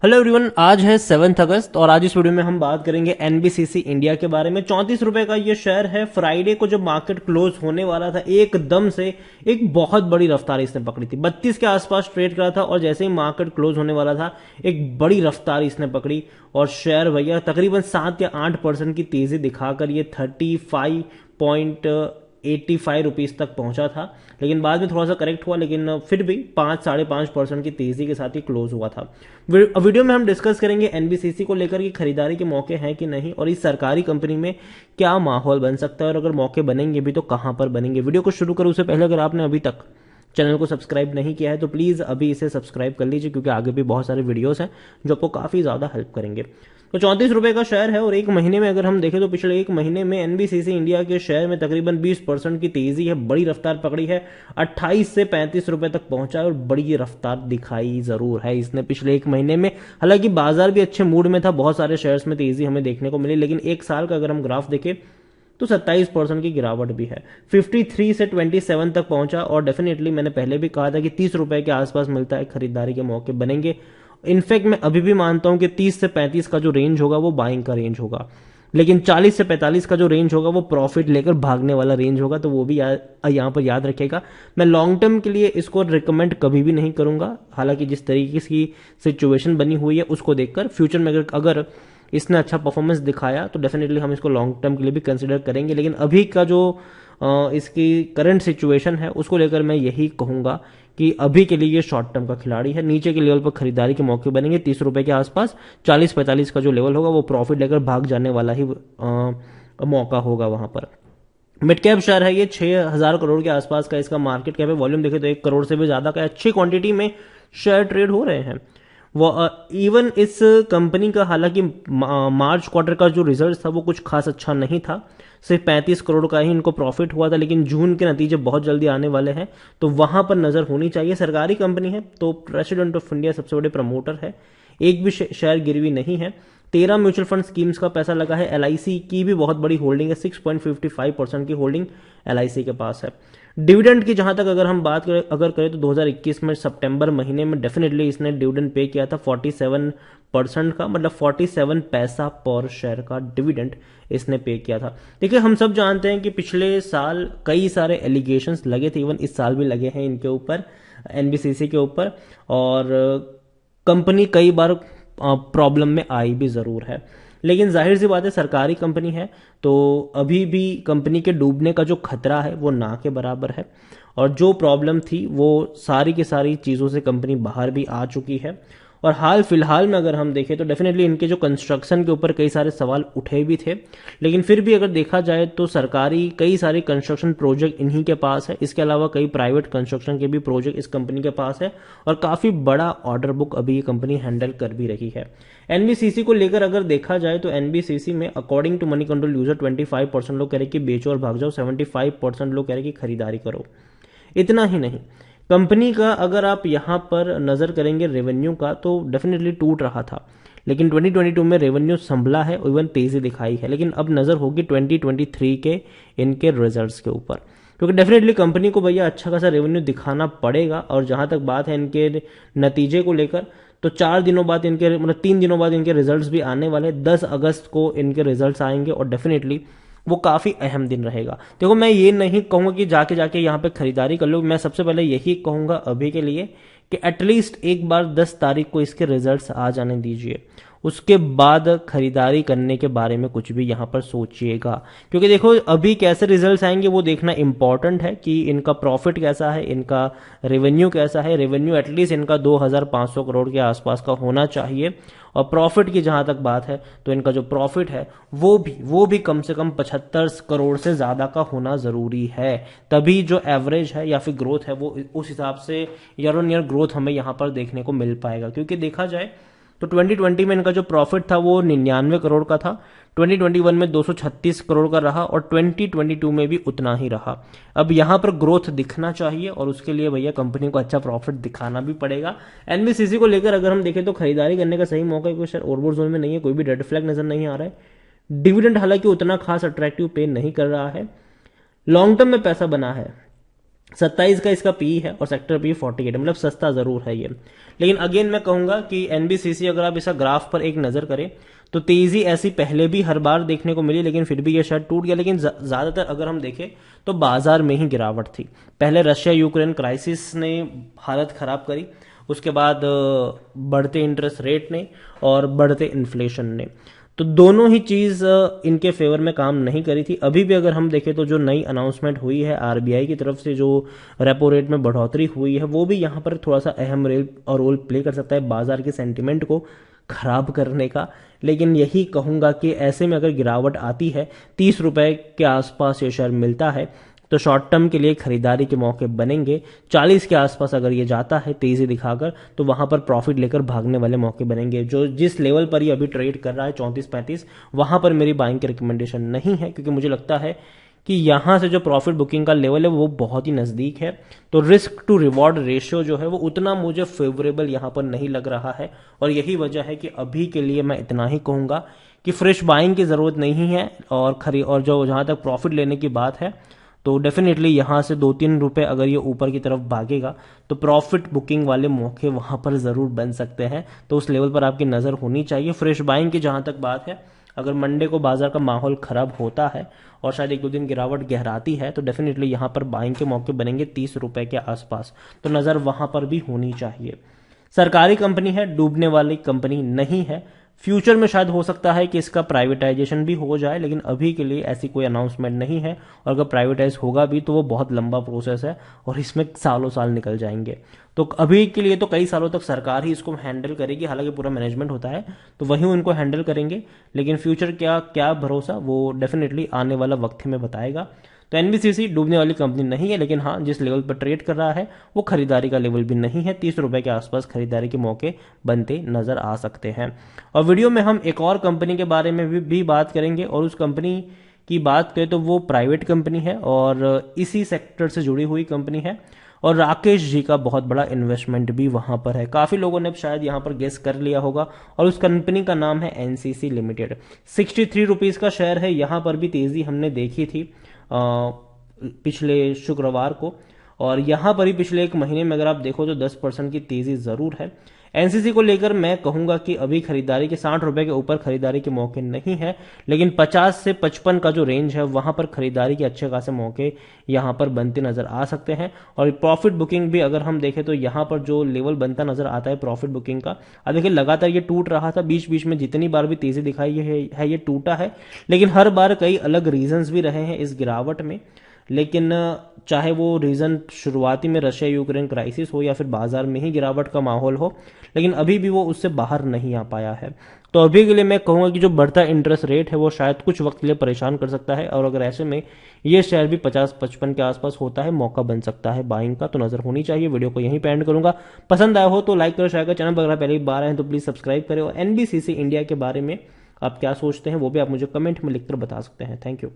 Hello everyone, आज है 7 अगस्त और आज इस वीडियो में हम बात करेंगे एनबीसीसी इंडिया के बारे में। 34 रुपए का ये शेयर है। फ्राइडे को जब मार्केट क्लोज होने वाला था, एकदम से एक बहुत बड़ी रफ्तार इसने पकड़ी थी। 32 के आसपास ट्रेड करा था और जैसे ही मार्केट क्लोज होने वाला था, एक बड़ी रफ्तार इसने पकड़ी और शेयर भैया तकरीबन 7 या 8% की तेजी दिखाकर ये 35.85 रुपीज तक पहुंचा था। लेकिन बाद में थोड़ा सा करेक्ट हुआ, लेकिन फिर भी 5-5.5% की तेजी के साथ ही क्लोज हुआ था। वीडियो में हम डिस्कस करेंगे एनबीसीसी को लेकर कि खरीदारी के मौके हैं कि नहीं, और इस सरकारी कंपनी में क्या माहौल बन सकता है, और अगर मौके बनेंगे भी तो कहां पर बनेंगे। वीडियो को शुरू करूं उससे पहले अगर आपने अभी तक चैनल को सब्सक्राइब नहीं किया है तो प्लीज अभी इसे सब्सक्राइब कर लीजिए, क्योंकि आगे भी बहुत सारे वीडियोस हैं जो आपको काफी ज्यादा हेल्प करेंगे। तो 34 रुपए का शेयर है और एक महीने में अगर हम देखें तो पिछले एक महीने में एनबीसीसी इंडिया के शेयर में तकरीबन 20% की तेजी है, बड़ी रफ्तार पकड़ी है। 28 से 35 रुपए तक पहुंचा है और बड़ी रफ्तार दिखाई जरूर है इसने पिछले एक महीने में। हालांकि बाजार भी अच्छे मूड में था, बहुत सारे शेयर्स में तेजी हमें देखने को मिली, लेकिन एक साल का अगर हम ग्राफ देखें तो 27% की गिरावट भी है। 53 से 27 तक पहुंचा और डेफिनेटली मैंने पहले भी कहा था कि 30 रुपए के आसपास मिलता है, खरीदारी के मौके बनेंगे। इनफैक्ट मैं अभी भी मानता हूं कि 30 से 35 का जो रेंज होगा वो बाइंग का रेंज होगा, लेकिन 40 से 45 का जो रेंज होगा वो प्रॉफिट लेकर भागने वाला रेंज होगा। तो वो भी यहां पर याद रखेगा। मैं लॉन्ग टर्म के लिए इसको रिकमेंड कभी भी नहीं करूंगा। हालांकि जिस तरीके की सिचुएशन बनी हुई है उसको देखकर फ्यूचर में अगर इसने अच्छा परफॉर्मेंस दिखाया तो डेफिनेटली हम इसको लॉन्ग टर्म के लिए भी कंसिडर करेंगे। लेकिन अभी का जो इसकी करंट सिचुएशन है उसको लेकर मैं यही कहूंगा कि अभी के लिए ये शॉर्ट टर्म का खिलाड़ी है। नीचे के लेवल पर खरीदारी के मौके बनेंगे 30 रुपए के आसपास। 40-45 का जो लेवल होगा वो प्रॉफिट लेकर भाग जाने वाला ही मौका होगा वहां पर। मिड कैप शेयर है ये, 6,000 करोड़ के आसपास का इसका मार्केट कैप है। वॉल्यूम देखे तो 1 करोड़ से भी ज्यादा का अच्छी क्वांटिटी में शेयर ट्रेड हो रहे हैं। वो इवन इस कंपनी का हालांकि मार्च क्वार्टर का जो रिजल्ट था वो कुछ खास अच्छा नहीं था, सिर्फ 35 करोड़ का ही इनको प्रॉफिट हुआ था। लेकिन जून के नतीजे बहुत जल्दी आने वाले हैं तो वहां पर नजर होनी चाहिए। सरकारी कंपनी है तो प्रेसिडेंट ऑफ इंडिया सबसे बड़े प्रमोटर है, एक भी शेयर गिरवी नहीं है। 13 म्यूचुअल फंड स्कीम्स का पैसा लगा है। एलआईसी की भी बहुत बड़ी होल्डिंग है, 6.55% की होल्डिंग एलआईसी के पास है। डिविडेंड की जहां तक अगर हम बात करें तो 2021 में सितंबर महीने में डेफिनेटली इसने डिविडेंड पे किया था 47% का, मतलब 47 पैसा पर शेयर का डिविडेंड इसने पे किया था। देखिए हम सब जानते हैं कि पिछले साल कई सारे एलिगेशंस लगे थे, इवन इस साल भी लगे हैं इनके ऊपर, एनबीसीसी के ऊपर, और कंपनी कई बार प्रॉब्लम में आई भी जरूर है। लेकिन जाहिर सी बात है सरकारी कंपनी है तो अभी भी कंपनी के डूबने का जो खतरा है वो ना के बराबर है, और जो प्रॉब्लम थी वो सारी की सारी चीज़ों से कंपनी बाहर भी आ चुकी है। और हाल फिलहाल में अगर हम देखें तो डेफिनेटली इनके जो कंस्ट्रक्शन के ऊपर कई सारे सवाल उठे भी थे, लेकिन फिर भी अगर देखा जाए तो सरकारी कई सारे कंस्ट्रक्शन प्रोजेक्ट इन्हीं के पास है। इसके अलावा कई प्राइवेट कंस्ट्रक्शन के भी प्रोजेक्ट इस कंपनी के पास है और काफ़ी बड़ा ऑर्डर बुक अभी ये कंपनी हैंडल कर भी रही है। एनबीसीसी को लेकर अगर देखा जाए तो एनबीसीसी में according to money control user 25% लोग कह रहे कि बेचो और भाग जाओ, 75% लोग कह रहे कि खरीदारी करो। इतना ही नहीं, कंपनी का अगर आप यहां पर नजर करेंगे रेवेन्यू का तो डेफिनेटली टूट रहा था, लेकिन 2022 में रेवेन्यू संभला है, इवन तेजी दिखाई है। लेकिन अब नजर होगी 2023 के इनके रिजल्ट्स के ऊपर, क्योंकि डेफिनेटली कंपनी को भैया अच्छा खासा रेवेन्यू दिखाना पड़ेगा। और जहां तक बात है इनके नतीजे को लेकर तो 4 दिनों बाद इनके, मतलब 3 दिनों बाद इनके रिजल्ट्स भी आने वाले। 10 अगस्त को इनके रिजल्ट्स आएंगे और डेफिनेटली वो काफी अहम दिन रहेगा। देखो मैं ये नहीं कहूंगा कि जाके जाके यहाँ पे खरीदारी कर लो, मैं सबसे पहले यही कहूंगा अभी के लिए कि एटलीस्ट एक बार 10 तारीख को इसके रिजल्ट्स आ जाने दीजिए, उसके बाद खरीदारी करने के बारे में कुछ भी यहां पर सोचिएगा। क्योंकि देखो अभी कैसे रिजल्ट्स आएंगे वो देखना इंपॉर्टेंट है कि इनका प्रॉफिट कैसा है, इनका रेवेन्यू कैसा है। रेवेन्यू एटलीस्ट इनका 2,500 करोड़ के आसपास का होना चाहिए, और प्रॉफिट की जहां तक बात है तो इनका जो प्रॉफिट है वो भी कम से कम 75 करोड़ से ज्यादा का होना जरूरी है। तभी जो एवरेज है या फिर ग्रोथ है वो उस हिसाब से ईयर ऑन ईयर ग्रोथ हमें यहां पर देखने को मिल पाएगा। क्योंकि देखा जाए तो 2020 में इनका जो प्रॉफिट था वो 99 करोड़ का था, 2021 में 236 करोड़ का रहा और 2022 में भी उतना ही रहा। अब यहां पर ग्रोथ दिखना चाहिए और उसके लिए भैया कंपनी को अच्छा प्रॉफिट दिखाना भी पड़ेगा। एनबीसीसी को लेकर अगर हम देखें तो खरीदारी करने का सही मौका है, कोई शेयर ओवरबॉट जोन में नहीं है, कोई भी रेड फ्लैग नजर नहीं आ रहा है। डिविडेंड हालांकि उतना खास अट्रैक्टिव पे नहीं कर रहा है, लॉन्ग टर्म में पैसा बना है। 27 का इसका पी है और सेक्टर पी 48, मतलब सस्ता ज़रूर है ये। लेकिन अगेन मैं कहूँगा कि एनबीसीसी अगर आप इसका ग्राफ पर एक नज़र करें तो तेज़ी ऐसी पहले भी हर बार देखने को मिली, लेकिन फिर भी ये शायद टूट गया। लेकिन ज़्यादातर अगर हम देखें तो बाजार में ही गिरावट थी। पहले रशिया यूक्रेन क्राइसिस ने हालत ख़राब करी, उसके बाद बढ़ते इंटरेस्ट रेट ने और बढ़ते इन्फ्लेशन ने, तो दोनों ही चीज़ इनके फेवर में काम नहीं करी थी। अभी भी अगर हम देखें तो जो नई अनाउंसमेंट हुई है आरबीआई की तरफ से, जो रेपो रेट में बढ़ोतरी हुई है, वो भी यहाँ पर थोड़ा सा अहम रोल प्ले कर सकता है बाजार के सेंटिमेंट को खराब करने का। लेकिन यही कहूँगा कि ऐसे में अगर गिरावट आती है, 30 रुपए के आसपास ये शेयर मिलता है, तो शॉर्ट टर्म के लिए खरीदारी के मौके बनेंगे। 40 के आसपास अगर ये जाता है तेजी दिखाकर, तो वहां पर प्रॉफिट लेकर भागने वाले मौके बनेंगे। जो जिस लेवल पर ये अभी ट्रेड कर रहा है 34-35, वहां पर मेरी बाइंग की रिकमेंडेशन नहीं है, क्योंकि मुझे लगता है कि यहां से जो प्रॉफिट बुकिंग का लेवल है वो बहुत ही नज़दीक है। तो रिस्क टू रिवॉर्ड रेशियो जो है वो उतना मुझे फेवरेबल यहां पर नहीं लग रहा है, और यही वजह है कि अभी के लिए मैं इतना ही कहूंगा कि फ्रेश बाइंग की ज़रूरत नहीं है। और जो जहां तक प्रॉफिट लेने की बात है, तो डेफिनेटली यहाँ से 2-3 रुपए अगर ये ऊपर की तरफ भागेगा तो प्रॉफिट बुकिंग वाले मौके वहाँ पर ज़रूर बन सकते हैं। तो उस लेवल पर आपकी नज़र होनी चाहिए। फ्रेश बाइंग की जहाँ तक बात है, अगर मंडे को बाजार का माहौल ख़राब होता है और शायद 1-2 दिन गिरावट गहराती है, तो डेफिनेटली यहाँ पर बाइंग के मौके बनेंगे 30 रुपए के आसपास, तो नज़र वहाँ पर भी होनी चाहिए। सरकारी कंपनी है, डूबने वाली कंपनी नहीं है। फ्यूचर में शायद हो सकता है कि इसका प्राइवेटाइजेशन भी हो जाए, लेकिन अभी के लिए ऐसी कोई अनाउंसमेंट नहीं है। और अगर प्राइवेटाइज होगा भी तो वो बहुत लंबा प्रोसेस है और इसमें सालों साल निकल जाएंगे। तो अभी के लिए तो कई सालों तक सरकार ही इसको हैंडल करेगी, हालांकि पूरा मैनेजमेंट होता है तो वही उनको हैंडल करेंगे। लेकिन फ्यूचर क्या क्या भरोसा, वो डेफिनेटली आने वाला वक्त में बताएगा। तो एनबीसीसी डूबने वाली कंपनी नहीं है, लेकिन हाँ, जिस लेवल पर ट्रेड कर रहा है वो खरीदारी का लेवल भी नहीं है। 30 रुपए के आसपास खरीदारी के मौके बनते नजर आ सकते हैं। और वीडियो में हम एक और कंपनी के बारे में भी बात करेंगे, और उस कंपनी की बात करें तो वो प्राइवेट कंपनी है और इसी सेक्टर से जुड़ी हुई कंपनी है, और राकेश जी का बहुत बड़ा इन्वेस्टमेंट भी वहां पर है। काफी लोगों ने शायद यहां पर गेस कर लिया होगा, और उस कंपनी का नाम है एनसीसी लिमिटेड। 63 रुपीज का शेयर है। यहां पर भी तेजी हमने देखी थी पिछले शुक्रवार को, और यहां पर ही पिछले एक महीने में अगर आप देखो तो 10% की तेजी जरूर है। एनसीसी को लेकर मैं कहूंगा कि अभी खरीदारी के 60 रुपए के ऊपर खरीदारी के मौके नहीं है, लेकिन 50 से 55 का जो रेंज है वहां पर खरीदारी के अच्छे खासे मौके यहां पर बनते नजर आ सकते हैं। और प्रॉफिट बुकिंग भी अगर हम देखें तो यहां पर जो लेवल बनता नजर आता है प्रॉफिट बुकिंग का, अब देखिए लगातार ये टूट रहा था, बीच बीच में जितनी बार भी तेजी दिखाई है ये टूटा है, लेकिन हर बार कई अलग रीजंस भी रहे हैं इस गिरावट में। लेकिन चाहे वो रीजन शुरुआती में रशिया यूक्रेन क्राइसिस हो या फिर बाजार में ही गिरावट का माहौल हो, लेकिन अभी भी वो उससे बाहर नहीं आ पाया है। तो अभी के लिए मैं कहूंगा कि जो बढ़ता इंटरेस्ट रेट है वो शायद कुछ वक्त के लिए परेशान कर सकता है, और अगर ऐसे में ये शेयर भी 50-55 के आसपास होता है, मौका बन सकता है बाइंग का, तो नजर होनी चाहिए। वीडियो को यहीं पे एंड करूंगा। पसंद आया हो तो लाइक करो, शेयर करो। चैनल पर अगर पहले बार आए तो प्लीज सब्सक्राइब करें, और एनबीसीसी इंडिया के बारे में आप क्या सोचते हैं वो भी आप मुझे कमेंट में लिखकर बता सकते हैं। Thank you.